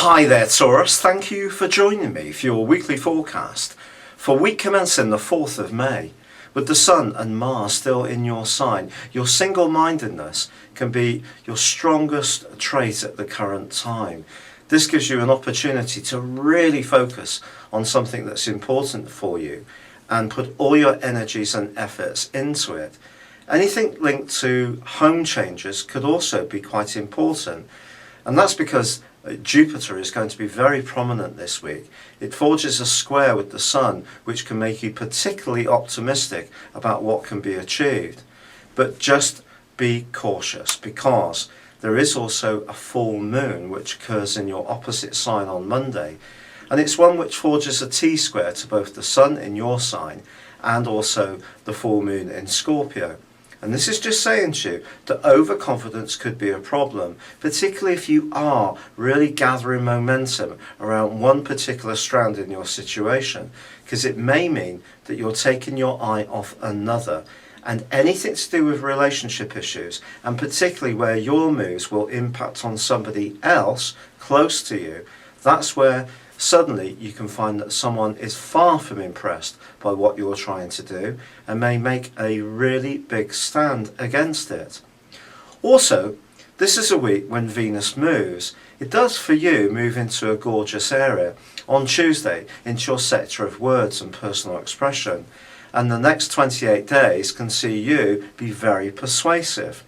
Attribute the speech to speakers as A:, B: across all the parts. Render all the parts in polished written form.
A: Hi there Taurus, thank you for joining me for your weekly forecast for week commencing the 4th of May. With the Sun and Mars still in your sign, your single-mindedness can be your strongest trait at the current time. This gives you an opportunity to really focus on something that's important for you and put all your energies and efforts into it. Anything linked to home changes could also be quite important, and that's because Jupiter is going to be very prominent this week. It forges a square with the Sun, which can make you particularly optimistic about what can be achieved. But just be cautious, because there is also a full moon which occurs in your opposite sign on Monday, and it's one which forges a T-square to both the Sun in your sign and also the full moon in Scorpio. And this is just saying to you that overconfidence could be a problem, particularly if you are really gathering momentum around one particular strand in your situation, because it may mean that you're taking your eye off another. And anything to do with relationship issues, and particularly where your moves will impact on somebody else close to you, that's where suddenly you can find that someone is far from impressed by what you're trying to do and may make a really big stand against it. Also, this is a week when Venus moves. It does for you move into a gorgeous area on Tuesday into your sector of words and personal expression, and the next 28 days can see you be very persuasive.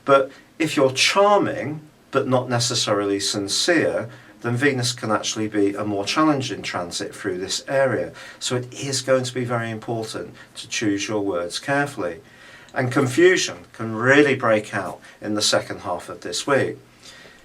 A: But if you're charming but not necessarily sincere, then Venus can actually be a more challenging transit through this area. So it is going to be very important to choose your words carefully. And confusion can really break out in the second half of this week.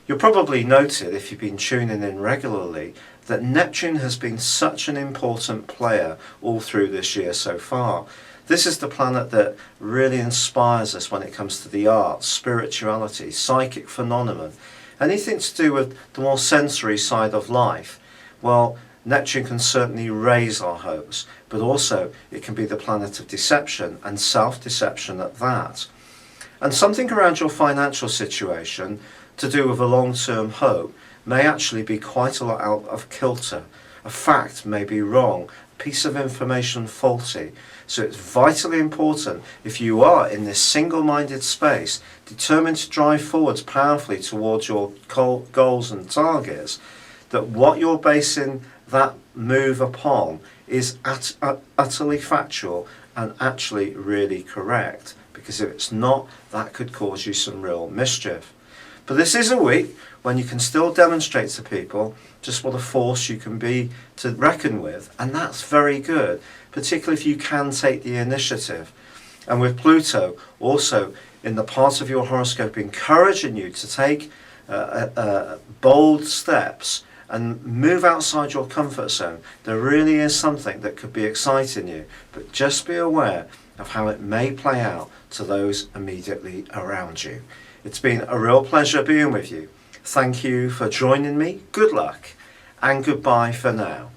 A: You'll probably noted, if you've been tuning in regularly, that Neptune has been such an important player all through this year so far. This is the planet that really inspires us when it comes to the arts, spirituality, psychic phenomenon. Anything to do with the more sensory side of life, well, Neptune can certainly raise our hopes, but also it can be the planet of deception and self-deception at that. And something around your financial situation to do with a long-term hope may actually be quite a lot out of kilter. A fact may be wrong, a piece of information faulty. So it's vitally important, if you are in this single-minded space, determined to drive forwards powerfully towards your goals and targets, that what you're basing that move upon is utterly factual and actually really correct. Because if it's not, that could cause you some real mischief. But this is a week when you can still demonstrate to people just what a force you can be to reckon with, and that's very good, particularly if you can take the initiative. And with Pluto also in the part of your horoscope encouraging you to take bold steps and move outside your comfort zone, there really is something that could be exciting you, but just be aware of how it may play out to those immediately around you. It's been a real pleasure being with you. Thank you for joining me. Good luck and goodbye for now.